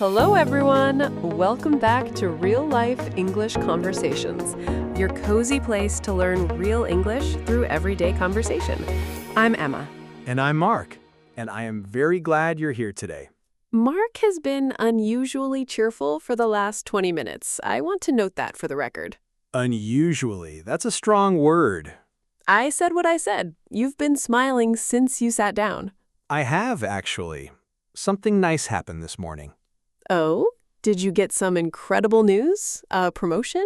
Hello, everyone. Welcome back to Real Life English Conversations, your cozy place to learn real English through everyday conversation. I'm Emma. And I'm Mark, and I am very glad you're here today. Mark has been unusually cheerful for the last 20 minutes. I want to note that for the record. Unusually, that's a strong word. I said what I said. You've been smiling since you sat down. I have, actually. Something nice happened this morning. Oh? Did you get some incredible news? A promotion?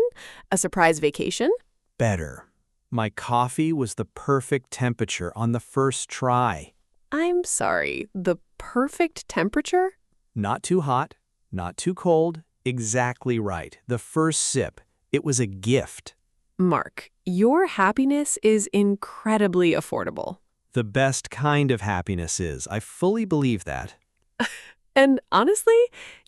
A surprise vacation? Better. My coffee was the perfect temperature on the first try. I'm sorry, the perfect temperature? Not too hot, not too cold, exactly right. The first sip, it was a gift. Mark, your happiness is incredibly affordable. The best kind of happiness is. I fully believe that. And honestly,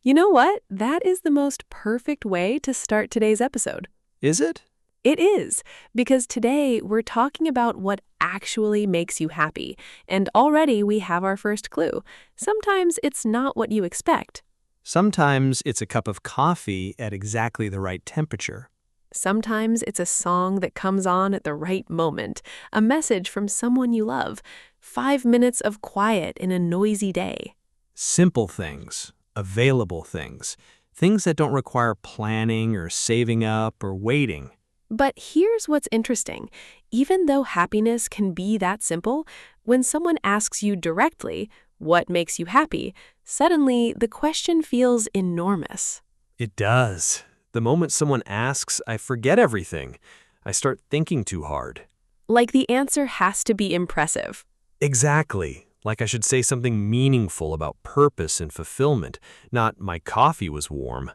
you know what? That is the most perfect way to start today's episode. Is it? It is, because today we're talking about what actually makes you happy, and already we have our first clue. Sometimes it's not what you expect. Sometimes it's a cup of coffee at exactly the right temperature. Sometimes it's a song that comes on at the right moment, a message from someone you love, 5 minutes of quiet in a noisy day. Simple things, available things, things that don't require planning or saving up or waiting. But here's what's interesting. Even though happiness can be that simple, when someone asks you directly, what makes you happy, suddenly the question feels enormous. It does. The moment someone asks, I forget everything. I start thinking too hard. Like the answer has to be impressive. Exactly. Like I should say something meaningful about purpose and fulfillment, not my coffee was warm.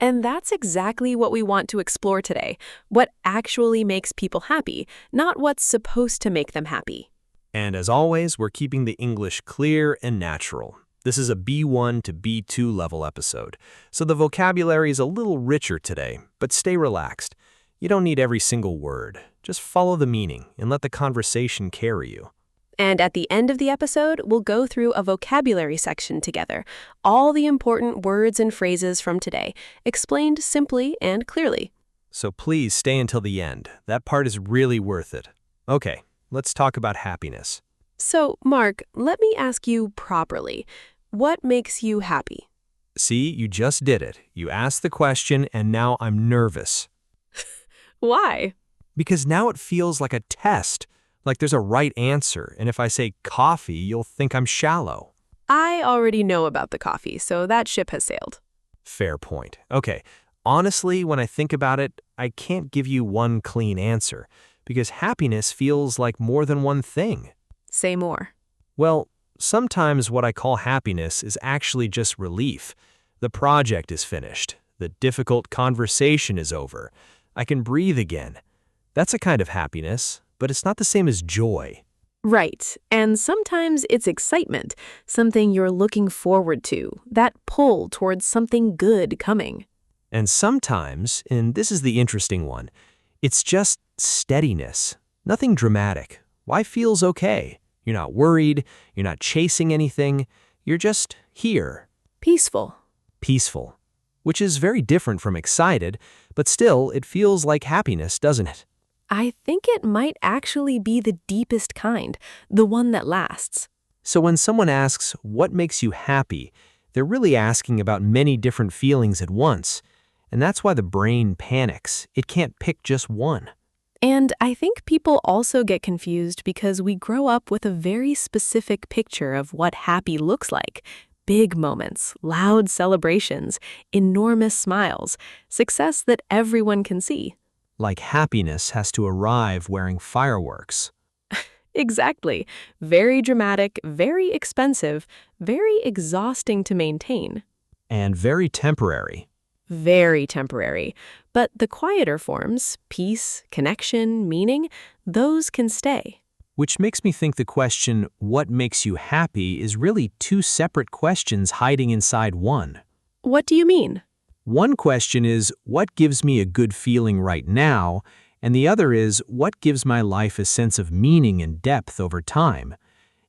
And that's exactly what we want to explore today. What actually makes people happy, not what's supposed to make them happy. And as always, we're keeping the English clear and natural. This is a B1 to B2 level episode, so the vocabulary is a little richer today, but stay relaxed. You don't need every single word. Just follow the meaning and let the conversation carry you. And at the end of the episode, we'll go through a vocabulary section together, all the important words and phrases from today, explained simply and clearly. So please stay until the end. That part is really worth it. Okay, let's talk about happiness. So, Mark, let me ask you properly. What makes you happy? See, you just did it. You asked the question, and now I'm nervous. Why? Because now it feels like a test. Like there's a right answer, and if I say coffee, you'll think I'm shallow. I already know about the coffee, so that ship has sailed. Fair point. Okay, honestly, when I think about it, I can't give you one clean answer, because happiness feels like more than one thing. Say more. Well, sometimes what I call happiness is actually just relief. The project is finished. The difficult conversation is over. I can breathe again. That's a kind of happiness. But it's not the same as joy. Right, and sometimes it's excitement, something you're looking forward to, that pull towards something good coming. And sometimes, and this is the interesting one, it's just steadiness, nothing dramatic. Life feels okay. You're not worried, you're not chasing anything, you're just here. Peaceful. Peaceful, which is very different from excited, but still it feels like happiness, doesn't it? I think it might actually be the deepest kind, the one that lasts. So when someone asks, what makes you happy, they're really asking about many different feelings at once. And that's why the brain panics. It can't pick just one. And I think people also get confused because we grow up with a very specific picture of what happy looks like. Big moments, loud celebrations, enormous smiles, success that everyone can see. Like happiness has to arrive wearing fireworks. Exactly. Very dramatic, very expensive, very exhausting to maintain. And very temporary. Very temporary. But the quieter forms, peace, connection, meaning, those can stay. Which makes me think the question, what makes you happy, is really two separate questions hiding inside one. What do you mean? One question is, what gives me a good feeling right now? And the other is, what gives my life a sense of meaning and depth over time?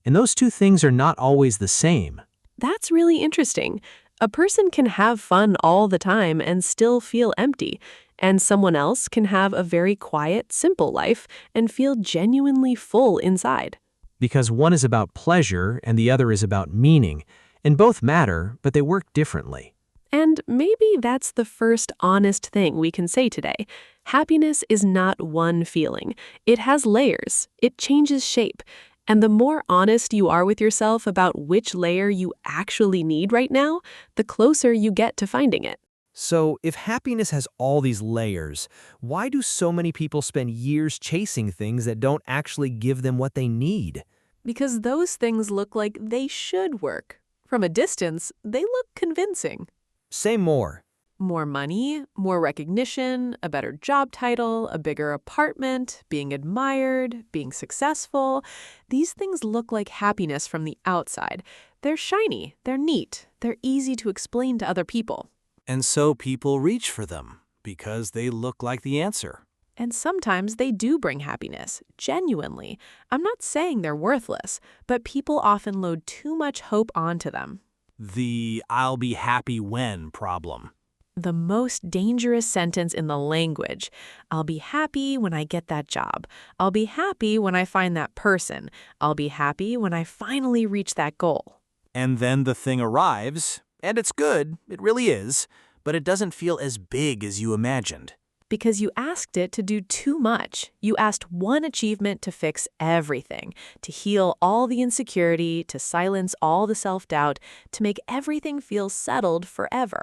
And those two things are not always the same. That's really interesting. A person can have fun all the time and still feel empty, and someone else can have a very quiet, simple life and feel genuinely full inside. Because one is about pleasure and the other is about meaning, and both matter, but they work differently. And maybe that's the first honest thing we can say today. Happiness is not one feeling. It has layers. It changes shape. And the more honest you are with yourself about which layer you actually need right now, the closer you get to finding it. So, if happiness has all these layers, why do so many people spend years chasing things that don't actually give them what they need? Because those things look like they should work. From a distance, they look convincing. Say more. More money, more recognition, a better job title, a bigger apartment, being admired, being successful. These things look like happiness from the outside. They're shiny, they're neat, they're easy to explain to other people. And so people reach for them because they look like the answer. And sometimes they do bring happiness, genuinely. I'm not saying they're worthless, but people often load too much hope onto them. The "I'll be happy when" problem. The most dangerous sentence in the language. I'll be happy when I get that job. I'll be happy when I find that person. I'll be happy when I finally reach that goal. And then the thing arrives, and it's good, it really is, but it doesn't feel as big as you imagined. Because you asked it to do too much. You asked one achievement to fix everything, to heal all the insecurity, to silence all the self-doubt, to make everything feel settled forever.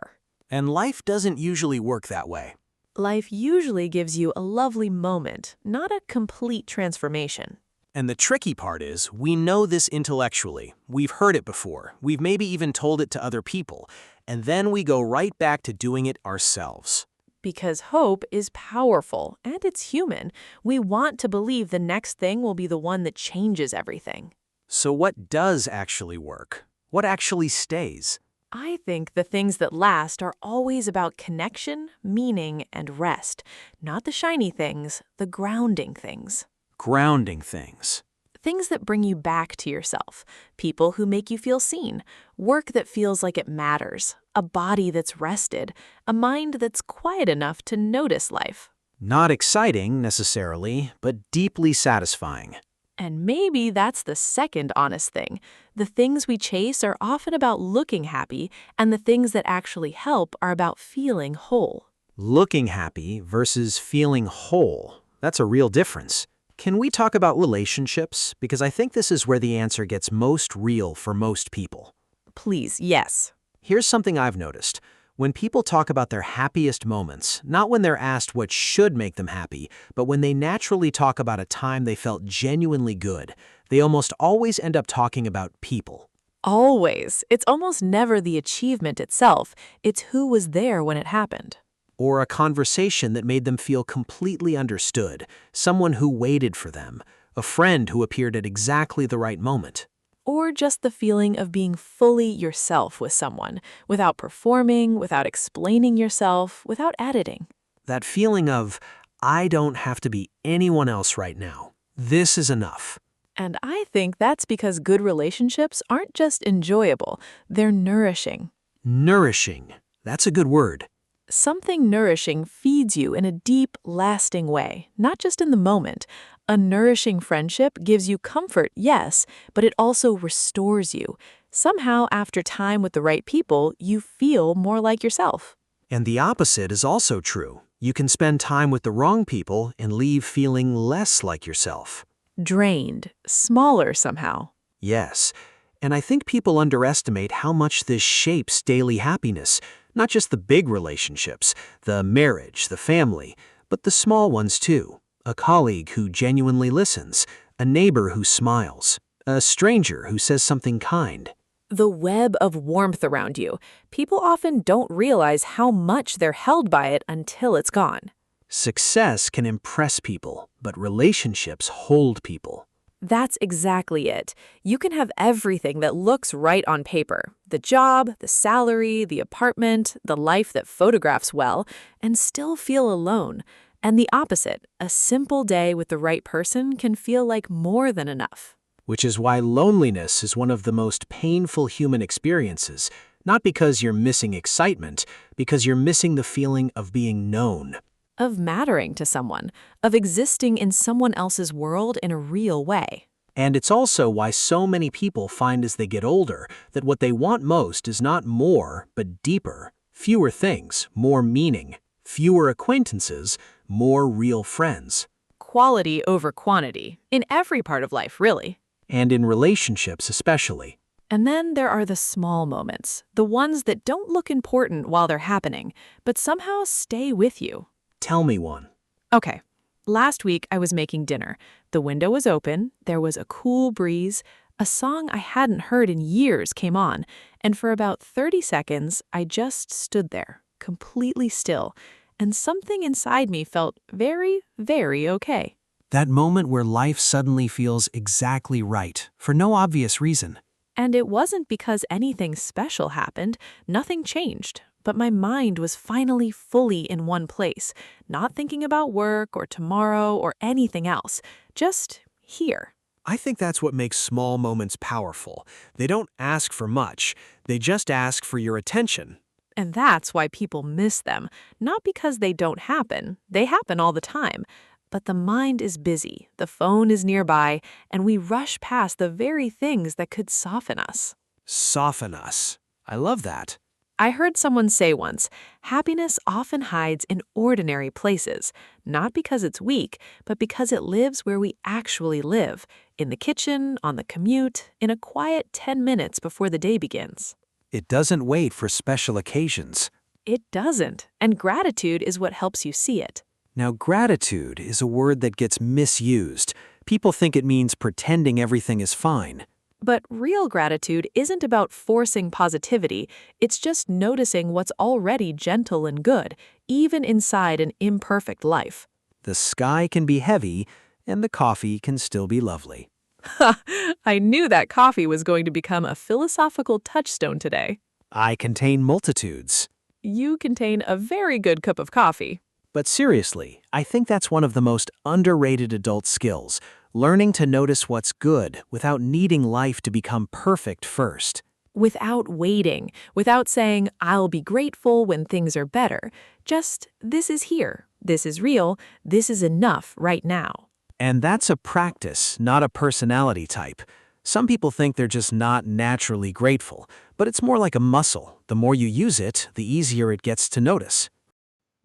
And life doesn't usually work that way. Life usually gives you a lovely moment, not a complete transformation. And the tricky part is, we know this intellectually. We've heard it before. We've maybe even told it to other people. And then we go right back to doing it ourselves. Because hope is powerful, and it's human. We want to believe the next thing will be the one that changes everything. So what does actually work? What actually stays? I think the things that last are always about connection, meaning, and rest. Not the shiny things, the grounding things. Grounding things. Things that bring you back to yourself. People who make you feel seen. Work that feels like it matters. A body that's rested. A mind that's quiet enough to notice life. Not exciting, necessarily, but deeply satisfying. And maybe that's the second honest thing. The things we chase are often about looking happy, and the things that actually help are about feeling whole. Looking happy versus feeling whole. That's a real difference. Can we talk about relationships? Because I think this is where the answer gets most real for most people. Please, yes. Here's something I've noticed. When people talk about their happiest moments, not when they're asked what should make them happy, but when they naturally talk about a time they felt genuinely good, they almost always end up talking about people. Always. It's almost never the achievement itself. It's who was there when it happened. Or a conversation that made them feel completely understood, someone who waited for them, a friend who appeared at exactly the right moment. Or just the feeling of being fully yourself with someone, without performing, without explaining yourself, without editing. That feeling of, I don't have to be anyone else right now. This is enough. And I think that's because good relationships aren't just enjoyable, they're nourishing. Nourishing. That's a good word. Something nourishing feeds you in a deep, lasting way, not just in the moment. A nourishing friendship gives you comfort, yes, but it also restores you. Somehow, after time with the right people, you feel more like yourself. And the opposite is also true. You can spend time with the wrong people and leave feeling less like yourself. Drained, smaller somehow. Yes, and I think people underestimate how much this shapes daily happiness. Not just the big relationships, the marriage, the family, but the small ones too. A colleague who genuinely listens, a neighbor who smiles, a stranger who says something kind. The web of warmth around you. People often don't realize how much they're held by it until it's gone. Success can impress people, but relationships hold people. That's exactly it. You can have everything that looks right on paper. The job, the salary, the apartment, the life that photographs well, and still feel alone. And the opposite, a simple day with the right person can feel like more than enough. Which is why loneliness is one of the most painful human experiences, Not because you're missing excitement, because you're missing the feeling of being known. Of mattering to someone, of existing in someone else's world in a real way. And it's also why so many people find as they get older that what they want most is not more, but deeper. Fewer things, more meaning. Fewer acquaintances, more real friends. Quality over quantity, in every part of life, really. And in relationships especially. And then there are the small moments, the ones that don't look important while they're happening, but somehow stay with you. Tell me one. Okay, last week I was making dinner. The window was open, there was a cool breeze, a song I hadn't heard in years came on, and for about 30 seconds I just stood there, completely still, and something inside me felt very, very okay. That moment where life suddenly feels exactly right, for no obvious reason. And it wasn't because anything special happened, nothing changed. But my mind was finally fully in one place, not thinking about work or tomorrow or anything else, just here. I think that's what makes small moments powerful. They don't ask for much, they just ask for your attention. And that's why people miss them, not because they don't happen. They happen all the time. But the mind is busy, the phone is nearby, and we rush past the very things that could soften us. Soften us. I love that. I heard someone say once, happiness often hides in ordinary places, not because it's weak, but because it lives where we actually live, in the kitchen, on the commute, in a quiet 10 minutes before the day begins. It doesn't wait for special occasions. It doesn't, and gratitude is what helps you see it. Now, gratitude is a word that gets misused. People think it means pretending everything is fine. But real gratitude isn't about forcing positivity, it's just noticing what's already gentle and good, even inside an imperfect life. The sky can be heavy, and the coffee can still be lovely. Ha! I knew that coffee was going to become a philosophical touchstone today. I contain multitudes. You contain a very good cup of coffee. But seriously, I think that's one of the most underrated adult skills, learning to notice what's good without needing life to become perfect first. Without waiting, without saying, I'll be grateful when things are better. Just, this is here, this is real, this is enough right now. And that's a practice, not a personality type. Some people think they're just not naturally grateful, but it's more like a muscle. The more you use it, the easier it gets to notice.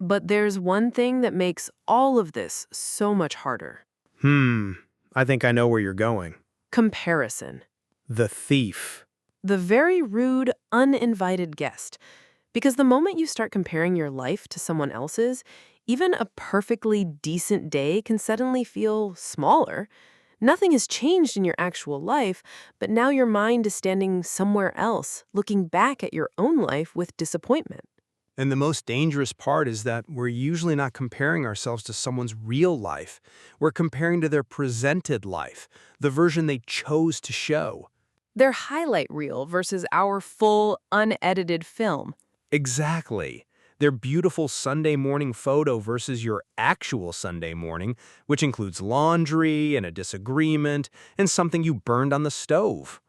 But there's one thing that makes all of this so much harder. I think I know where you're going. Comparison. The thief. The very rude, uninvited guest. Because the moment you start comparing your life to someone else's, even a perfectly decent day can suddenly feel smaller. Nothing has changed in your actual life, but now your mind is standing somewhere else, looking back at your own life with disappointment. And the most dangerous part is that we're usually not comparing ourselves to someone's real life. We're comparing to their presented life, the version they chose to show. Their highlight reel versus our full, unedited film. Exactly. Their beautiful Sunday morning photo versus your actual Sunday morning, which includes laundry and a disagreement and something you burned on the stove.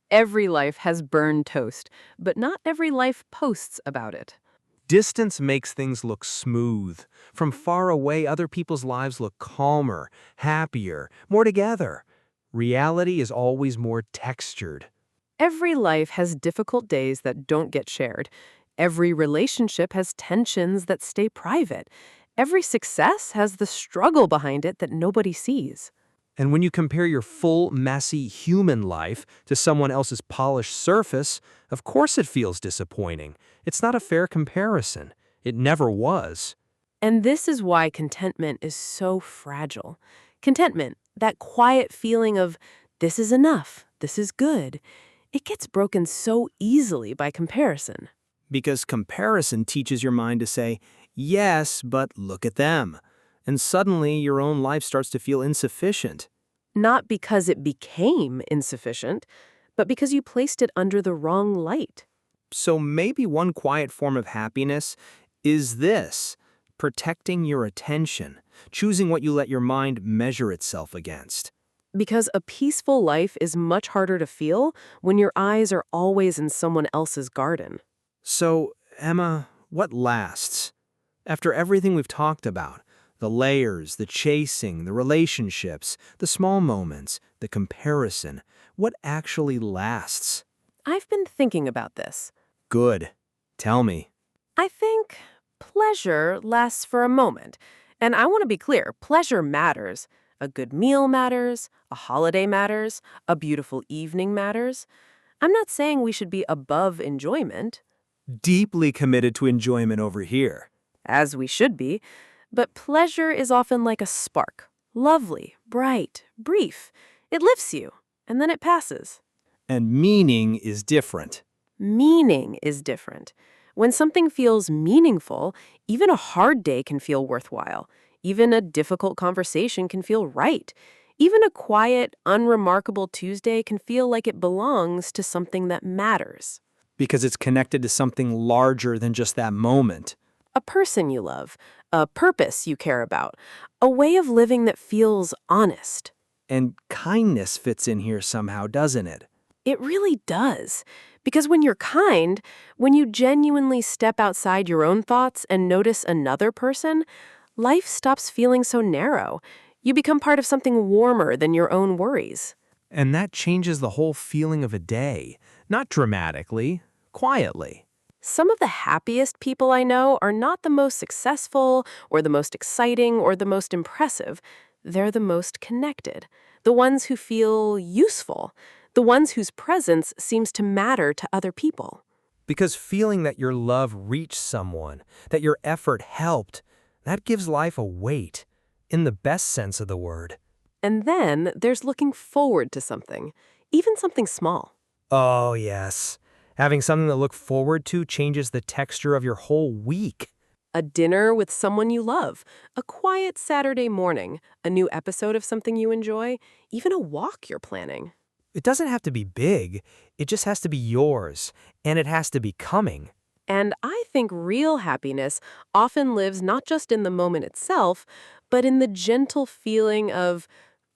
Every life has burned toast, but not every life posts about it. Distance makes things look smooth. From far away, other people's lives look calmer, happier, more together. Reality is always more textured. Every life has difficult days that don't get shared. Every relationship has tensions that stay private. Every success has the struggle behind it that nobody sees. And when you compare your full, messy human life to someone else's polished surface, of course it feels disappointing. It's not a fair comparison. It never was. And this is why contentment is so fragile. Contentment, that quiet feeling of, this is enough, this is good, it gets broken so easily by comparison. Because comparison teaches your mind to say, yes, but look at them. And suddenly your own life starts to feel insufficient. Not because it became insufficient, but because you placed it under the wrong light. So maybe one quiet form of happiness is this: protecting your attention, choosing what you let your mind measure itself against. Because a peaceful life is much harder to feel when your eyes are always in someone else's garden. So, Emma, what lasts? After everything we've talked about, the layers, the chasing, the relationships, the small moments, the comparison, what actually lasts? I've been thinking about this. Good. Tell me. I think pleasure lasts for a moment. And I want to be clear, pleasure matters. A good meal matters, a holiday matters, a beautiful evening matters. I'm not saying we should be above enjoyment, Deeply committed to enjoyment over here. as we should be, but pleasure is often like a spark. Lovely, bright, brief. It lifts you, and then it passes. And meaning is different. Meaning is different. When something feels meaningful, even a hard day can feel worthwhile. Even a difficult conversation can feel right. Even a quiet, unremarkable Tuesday can feel like it belongs to something that matters. Because it's connected to something larger than just that moment. A person you love, a purpose you care about, a way of living that feels honest. And kindness fits in here somehow, doesn't it? It really does. Because when you're kind, when you genuinely step outside your own thoughts and notice another person, life stops feeling so narrow. You become part of something warmer than your own worries. And that changes the whole feeling of a day. Not dramatically, quietly. Some of the happiest people I know are not the most successful or the most exciting or the most impressive. They're the most connected, the ones who feel useful, the ones whose presence seems to matter to other people. Because feeling that your love reached someone, that your effort helped, that gives life a weight, in the best sense of the word. And then there's looking forward to something, even something small. Oh, yes. Having something to look forward to changes the texture of your whole week. A dinner with someone you love, a quiet Saturday morning, a new episode of something you enjoy, even a walk you're planning. It doesn't have to be big, it just has to be yours, and it has to be coming. And I think real happiness often lives not just in the moment itself, but in the gentle feeling of,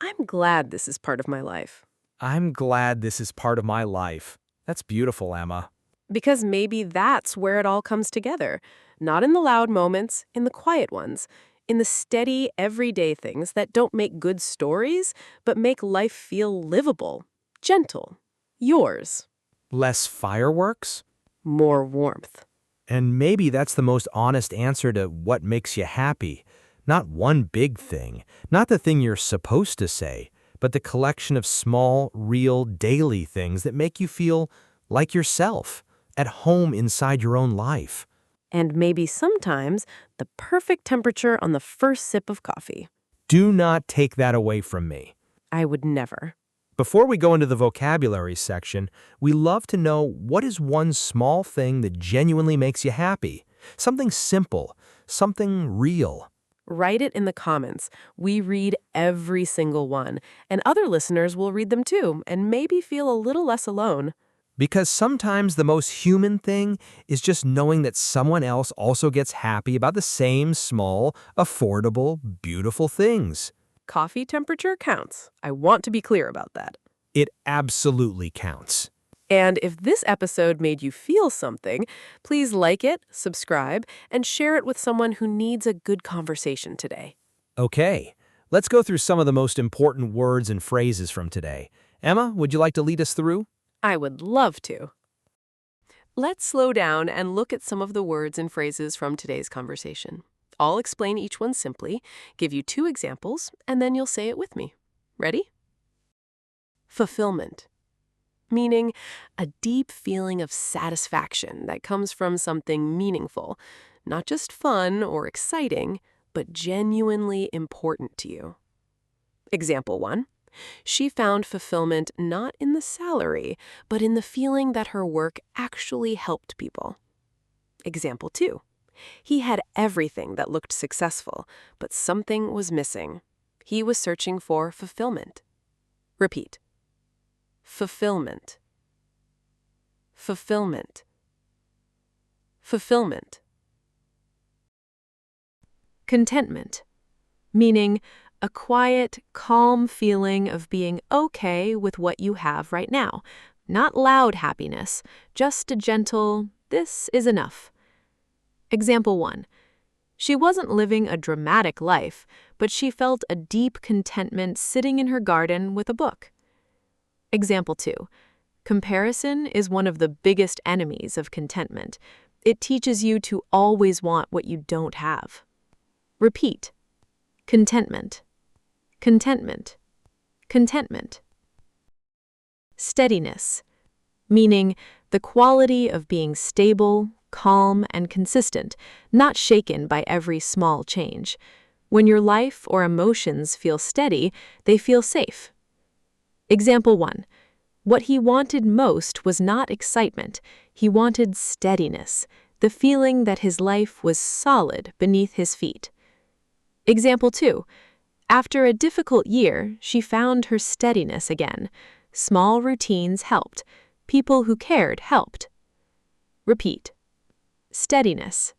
I'm glad this is part of my life. I'm glad this is part of my life. That's beautiful, Emma. Because maybe that's where it all comes together. Not in the loud moments, in the quiet ones, in the steady, everyday things that don't make good stories, but make life feel livable, gentle, yours, Less fireworks? more warmth. And maybe that's the most honest answer to what makes you happy. Not one big thing, not the thing you're supposed to say, but the collection of small, real, daily things that make you feel like yourself, at home inside your own life. And maybe sometimes the perfect temperature on the first sip of coffee. Do not take that away from me. I would never. Before we go into the vocabulary section, we love to know what is one small thing that genuinely makes you happy. Something simple, something real. Write it in the comments. We read every single one, and other listeners will read them too, and maybe feel a little less alone. Because sometimes the most human thing is just knowing that someone else also gets happy about the same small, affordable, beautiful things. Coffee temperature counts. I want to be clear about that. It absolutely counts. And if this episode made you feel something, please like it, subscribe, and share it with someone who needs a good conversation today. Okay, let's go through some of the most important words and phrases from today. Emma, would you like to lead us through? I would love to. Let's slow down and look at some of the words and phrases from today's conversation. I'll explain each one simply, give you 2 examples, and then you'll say it with me. Ready? Fulfillment. Meaning a deep feeling of satisfaction that comes from something meaningful, not just fun or exciting, but genuinely important to you. Example 1. She found fulfillment not in the salary, but in the feeling that her work actually helped people. Example 2. He had everything that looked successful, but something was missing. He was searching for fulfillment. Repeat. Fulfillment. Fulfillment. Fulfillment. Contentment. Meaning a quiet, calm feeling of being okay with what you have right now. Not loud happiness, just a gentle, this is enough. Example 1. She wasn't living a dramatic life, but she felt a deep contentment sitting in her garden with a book. Example 2. Comparison is one of the biggest enemies of contentment. It teaches you to always want what you don't have. Repeat. Contentment. Contentment. Contentment. Steadiness, meaning the quality of being stable, calm, and consistent, not shaken by every small change. When your life or emotions feel steady, they feel safe. Example 1. What he wanted most was not excitement. He wanted steadiness, the feeling that his life was solid beneath his feet. Example 2. After a difficult year, she found her steadiness again. Small routines helped. People who cared helped. Repeat. Steadiness.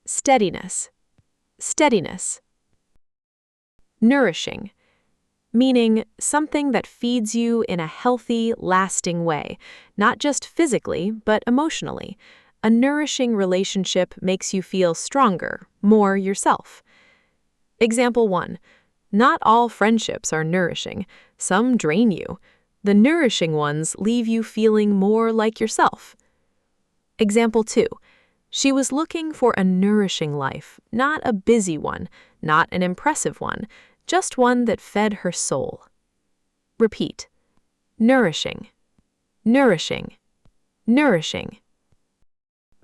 Steadiness. Steadiness. Nourishing, meaning something that feeds you in a healthy, lasting way, not just physically, but emotionally. A nourishing relationship makes you feel stronger, more yourself. Example 1. Not all friendships are nourishing. Some drain you. The nourishing ones leave you feeling more like yourself. Example 2. She was looking for a nourishing life, not a busy one, not an impressive one, just one that fed her soul. Repeat. Nourishing. Nourishing. Nourishing.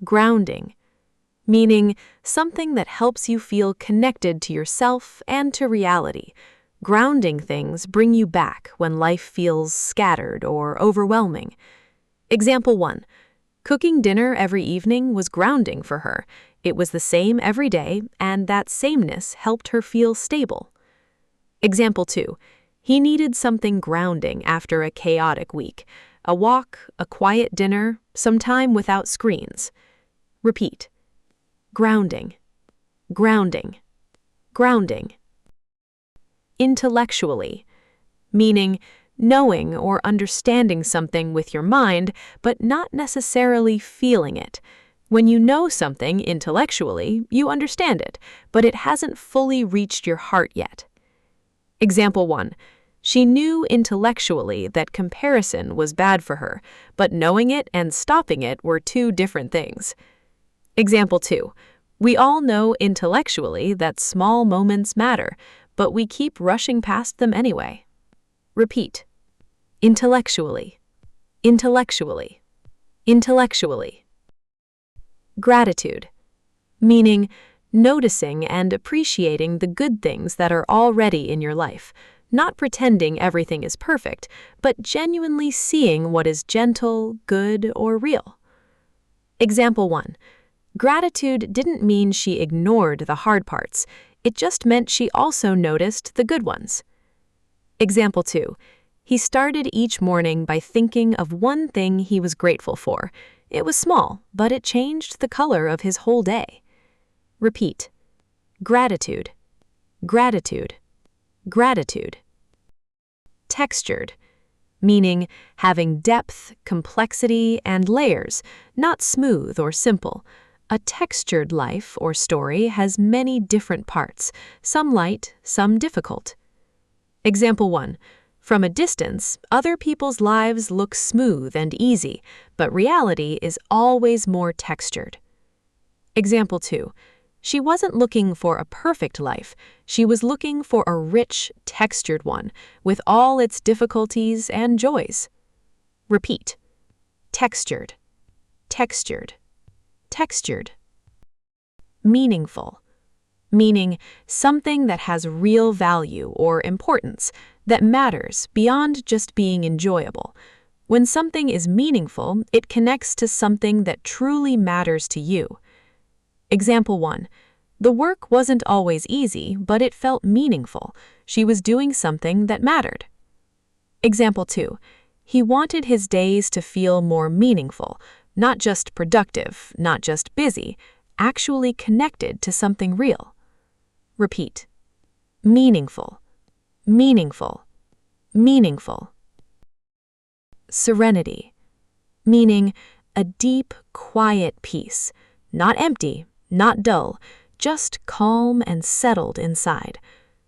Grounding, meaning something that helps you feel connected to yourself and to reality. Grounding things bring you back when life feels scattered or overwhelming. Example 1. Cooking dinner every evening was grounding for her. It was the same every day, and that sameness helped her feel stable. Example 2. He needed something grounding after a chaotic week. A walk, a quiet dinner, some time without screens. Repeat. Grounding. Grounding. Grounding. Intellectually, meaning knowing or understanding something with your mind, but not necessarily feeling it. When you know something intellectually, you understand it, but it hasn't fully reached your heart yet. Example 1. She knew intellectually that comparison was bad for her, but knowing it and stopping it were two different things. Example 2. We all know intellectually that small moments matter, but we keep rushing past them anyway. Repeat. Intellectually. Intellectually. Intellectually. Gratitude, meaning noticing and appreciating the good things that are already in your life, not pretending everything is perfect, but genuinely seeing what is gentle, good, or real. Example 1. Gratitude didn't mean she ignored the hard parts. It just meant she also noticed the good ones. Example 2. He started each morning by thinking of one thing he was grateful for. It was small, but it changed the color of his whole day. Repeat. Gratitude. Gratitude. Gratitude. Textured, meaning having depth, complexity, and layers, not smooth or simple. A textured life or story has many different parts, some light, some difficult. Example 1. From a distance, other people's lives look smooth and easy, but reality is always more textured. Example 2. She wasn't looking for a perfect life. She was looking for a rich, textured one, with all its difficulties and joys. Repeat. Textured. Textured. Textured. Meaningful, meaning something that has real value or importance, that matters beyond just being enjoyable. When something is meaningful, it connects to something that truly matters to you. Example 1. The work wasn't always easy, but it felt meaningful. She was doing something that mattered. Example 2. He wanted his days to feel more meaningful, not just productive, not just busy, actually connected to something real. Repeat. Meaningful. meaningful, meaningful. Serenity, meaning a deep, quiet peace, not empty, not dull, just calm and settled inside.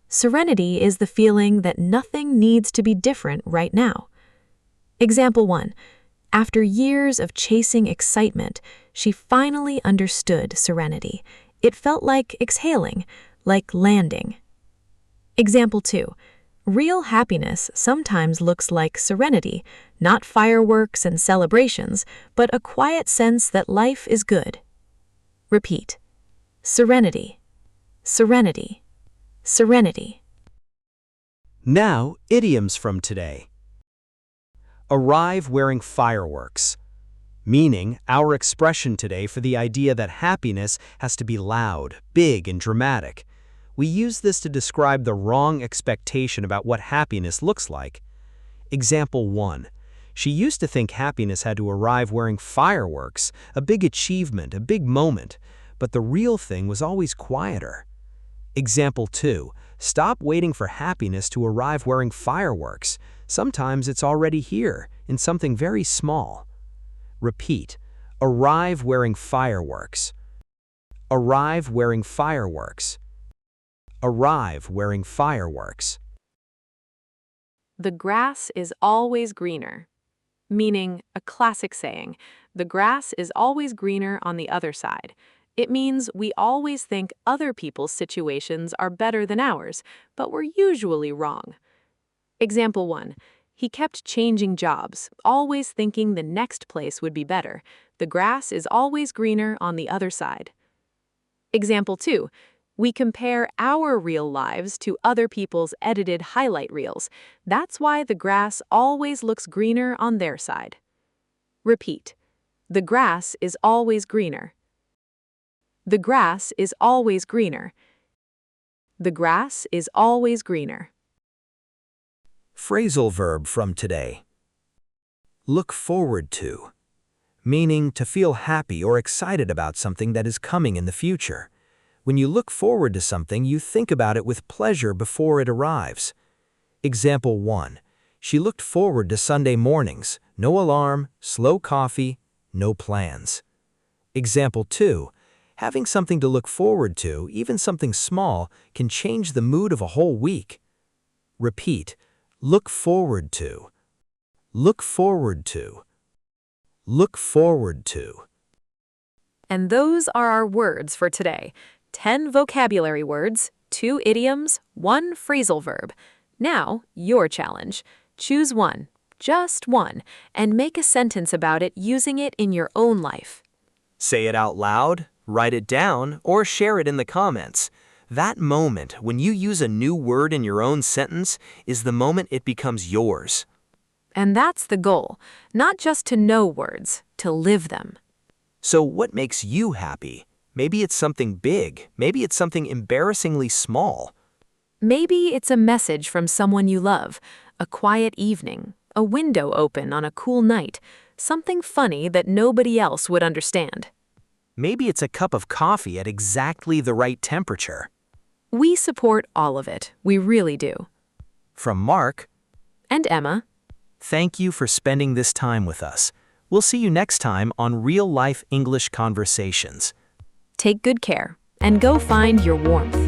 Serenity is the feeling that nothing needs to be different right now. Example 1. After years of chasing excitement, she finally understood serenity. It felt like exhaling, like landing. Example 2. Real happiness sometimes looks like serenity, not fireworks and celebrations, but a quiet sense that life is good. Repeat. Serenity, serenity, serenity. Now, idioms from today. Arrive wearing fireworks, meaning our expression today for the idea that happiness has to be loud, big, and dramatic. We use this to describe the wrong expectation about what happiness looks like. Example 1. She used to think happiness had to arrive wearing fireworks, a big achievement, a big moment, but the real thing was always quieter. Example 2. Stop waiting for happiness to arrive wearing fireworks. Sometimes it's already here, in something very small. Repeat. Arrive wearing fireworks. Arrive wearing fireworks. Arrive wearing fireworks. The grass is always greener, meaning a classic saying, the grass is always greener on the other side. It means we always think other people's situations are better than ours, but we're usually wrong. Example 1. He kept changing jobs, always thinking the next place would be better. The grass is always greener on the other side. Example 2. We compare our real lives to other people's edited highlight reels. That's why the grass always looks greener on their side. Repeat. The grass is always greener. The grass is always greener. The grass is always greener. Phrasal verb from today. Look forward to, meaning to feel happy or excited about something that is coming in the future. When you look forward to something, you think about it with pleasure before it arrives. Example 1. She looked forward to Sunday mornings, no alarm, slow coffee, no plans. Example 2. Having something to look forward to, even something small, can change the mood of a whole week. Repeat. Look forward to. Look forward to. Look forward to. And those are our words for today. 10 vocabulary words, 2 idioms, 1 phrasal verb. Now, your challenge. Choose one, just one, and make a sentence about it using it in your own life. Say it out loud, write it down, or share it in the comments. That moment when you use a new word in your own sentence is the moment it becomes yours. And that's the goal, not just to know words, to live them. So what makes you happy? Maybe it's something big. Maybe it's something embarrassingly small. Maybe it's a message from someone you love, a quiet evening, a window open on a cool night, something funny that nobody else would understand. Maybe it's a cup of coffee at exactly the right temperature. We support all of it, we really do. From Mark And Emma. Thank you for spending this time with us. We'll see you next time on Real Life English Conversations. Take good care and go find your warmth.